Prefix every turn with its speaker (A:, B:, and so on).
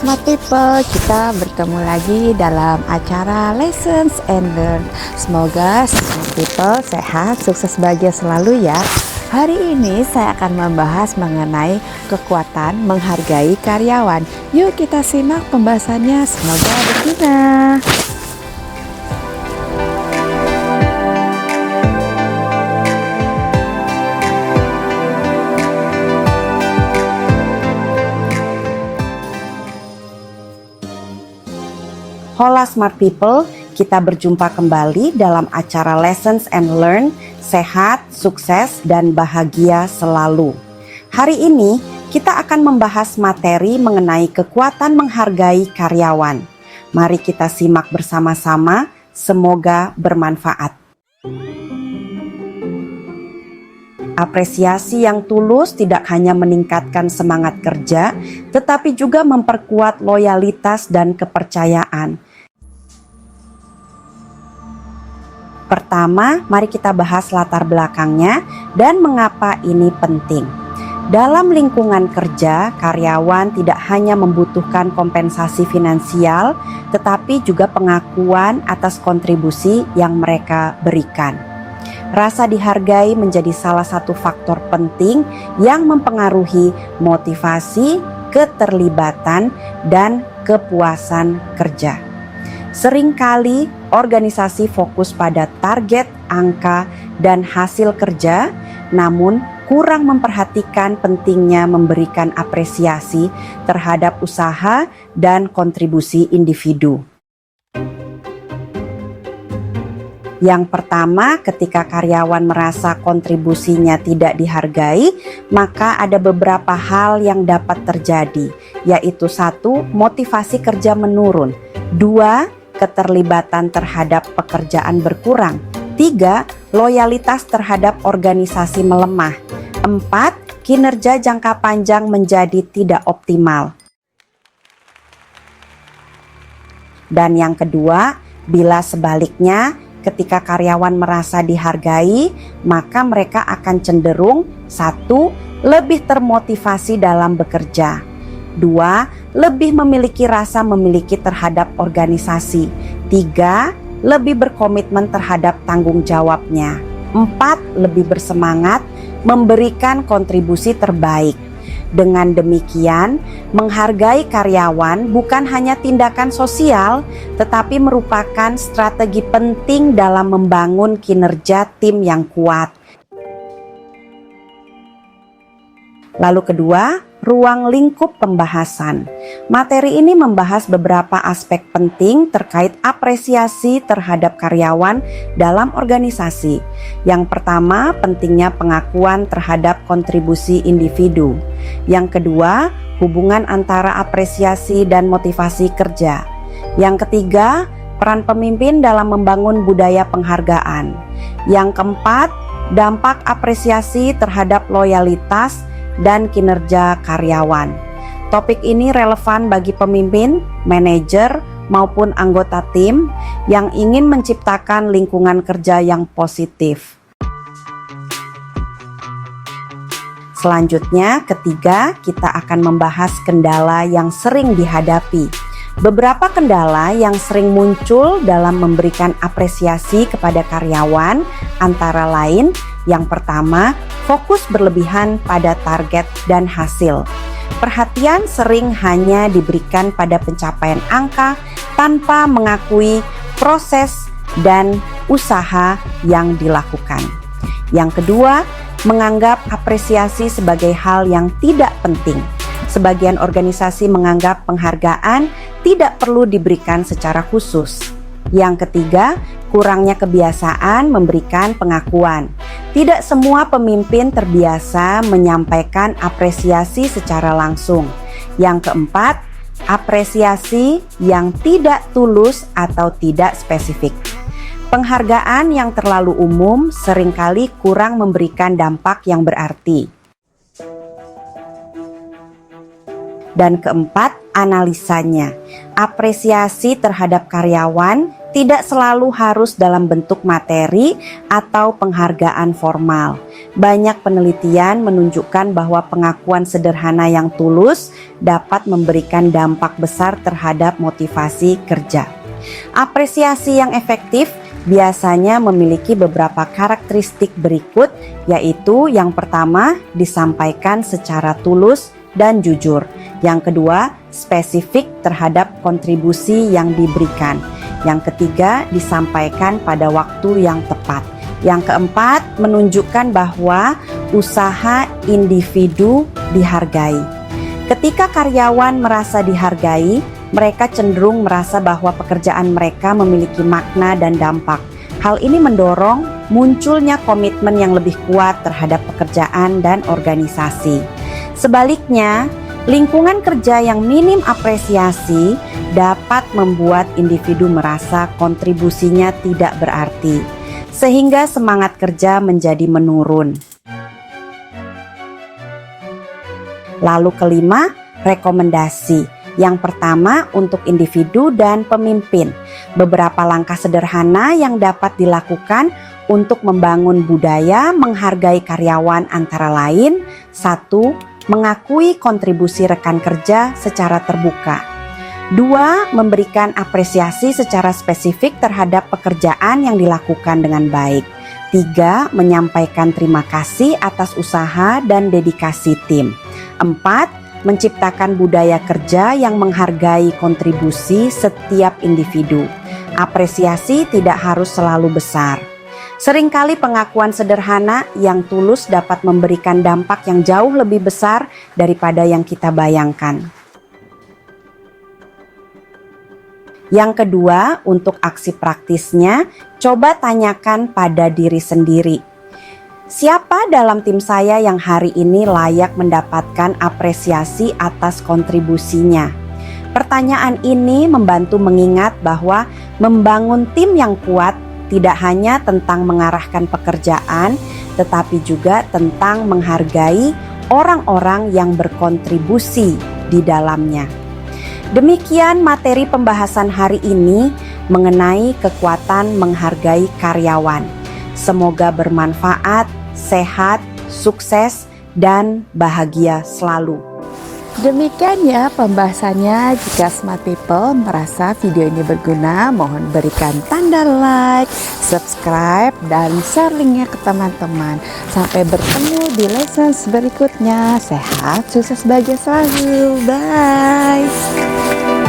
A: Smart People, kita bertemu lagi dalam acara Lessons and Learn. Semoga Smart People sehat, sukses, bahagia selalu ya. Hari ini saya akan membahas mengenai kekuatan menghargai karyawan. Yuk kita simak pembahasannya, semoga berguna.
B: Hola Smart People, kita berjumpa kembali dalam acara Lessons and Learn, sehat, sukses, dan bahagia selalu. Hari ini kita akan membahas materi mengenai kekuatan menghargai karyawan. Mari kita simak bersama-sama, semoga bermanfaat. Apresiasi yang tulus tidak hanya meningkatkan semangat kerja, tetapi juga memperkuat loyalitas dan kepercayaan. Pertama, mari kita bahas latar belakangnya dan mengapa ini penting. Dalam lingkungan kerja, karyawan tidak hanya membutuhkan kompensasi finansial, tetapi juga pengakuan atas kontribusi yang mereka berikan. Rasa dihargai menjadi salah satu faktor penting yang mempengaruhi motivasi, keterlibatan, dan kepuasan kerja. Seringkali organisasi fokus pada target, angka, dan hasil kerja, namun kurang memperhatikan pentingnya memberikan apresiasi terhadap usaha dan kontribusi individu. Yang pertama, ketika karyawan merasa kontribusinya tidak dihargai, maka ada beberapa hal yang dapat terjadi, yaitu 1. Motivasi kerja menurun, 2. Keterlibatan terhadap pekerjaan berkurang, 3. Loyalitas terhadap organisasi melemah, 4. Kinerja jangka panjang menjadi tidak optimal. Dan yang kedua, bila sebaliknya, ketika karyawan merasa dihargai, maka mereka akan cenderung 1. Lebih termotivasi dalam bekerja, 2. Lebih memiliki rasa memiliki terhadap organisasi, 3. Lebih berkomitmen terhadap tanggung jawabnya, 4. Lebih bersemangat memberikan kontribusi terbaik. Dengan demikian, menghargai karyawan bukan hanya tindakan sosial, tetapi merupakan strategi penting dalam membangun kinerja tim yang kuat. Lalu kedua, ruang lingkup pembahasan. Materi ini membahas beberapa aspek penting terkait apresiasi terhadap karyawan dalam organisasi. Yang pertama, pentingnya pengakuan terhadap kontribusi individu. Yang kedua, hubungan antara apresiasi dan motivasi kerja. Yang ketiga, peran pemimpin dalam membangun budaya penghargaan. Yang keempat, dampak apresiasi terhadap loyalitas dan kinerja karyawan. Topik ini relevan bagi pemimpin, manajer, maupun anggota tim yang ingin menciptakan lingkungan kerja yang positif. Selanjutnya, ketiga, kita akan membahas kendala yang sering dihadapi. Beberapa kendala yang sering muncul dalam memberikan apresiasi kepada karyawan antara lain, yang pertama, fokus berlebihan pada target dan hasil. Perhatian sering hanya diberikan pada pencapaian angka tanpa mengakui proses dan usaha yang dilakukan. Yang kedua, menganggap apresiasi sebagai hal yang tidak penting. Sebagian organisasi menganggap penghargaan tidak perlu diberikan secara khusus. Yang ketiga, kurangnya kebiasaan memberikan pengakuan. Tidak semua pemimpin terbiasa menyampaikan apresiasi secara langsung. Yang keempat, apresiasi yang tidak tulus atau tidak spesifik. Penghargaan yang terlalu umum seringkali kurang memberikan dampak yang berarti. Dan keempat, analisanya. Apresiasi terhadap karyawan tidak selalu harus dalam bentuk materi atau penghargaan formal. banyak penelitian menunjukkan bahwa pengakuan sederhana yang tulus dapat memberikan dampak besar terhadap motivasi kerja. Apresiasi yang efektif biasanya memiliki beberapa karakteristik berikut, yaitu yang pertama, disampaikan secara tulus dan jujur. Yang kedua, spesifik terhadap kontribusi yang diberikan. Yang ketiga, disampaikan pada waktu yang tepat. Yang keempat, menunjukkan bahwa usaha individu dihargai. Ketika karyawan merasa dihargai, mereka cenderung merasa bahwa pekerjaan mereka memiliki makna dan dampak. Hal ini mendorong munculnya komitmen yang lebih kuat terhadap pekerjaan dan organisasi. Sebaliknya, lingkungan kerja yang minim apresiasi dapat membuat individu merasa kontribusinya tidak berarti, sehingga semangat kerja menjadi menurun. Lalu kelima, rekomendasi. Yang pertama, untuk individu dan pemimpin. Beberapa langkah sederhana yang dapat dilakukan untuk membangun budaya menghargai karyawan antara lain: 1. Mengakui kontribusi rekan kerja secara terbuka. 2. Memberikan apresiasi secara spesifik terhadap pekerjaan yang dilakukan dengan baik. 3. Menyampaikan terima kasih atas usaha dan dedikasi tim. 4. Menciptakan budaya kerja yang menghargai kontribusi setiap individu. Apresiasi tidak harus selalu besar. Seringkali pengakuan sederhana yang tulus dapat memberikan dampak yang jauh lebih besar daripada yang kita bayangkan. Yang kedua, untuk aksi praktisnya, coba tanyakan pada diri sendiri. Siapa dalam tim saya yang hari ini layak mendapatkan apresiasi atas kontribusinya? Pertanyaan ini membantu mengingat bahwa membangun tim yang kuat tidak hanya tentang mengarahkan pekerjaan, tetapi juga tentang menghargai orang-orang yang berkontribusi di dalamnya. Demikian materi pembahasan hari ini mengenai kekuatan menghargai karyawan. Semoga bermanfaat, sehat, sukses, dan bahagia selalu.
A: Demikian ya pembahasannya. Jika Smart People merasa video ini berguna, mohon berikan tanda like, subscribe, dan share linknya ke teman-teman. Sampai bertemu di lessons berikutnya. Sehat, sukses, bahagia selalu. Bye.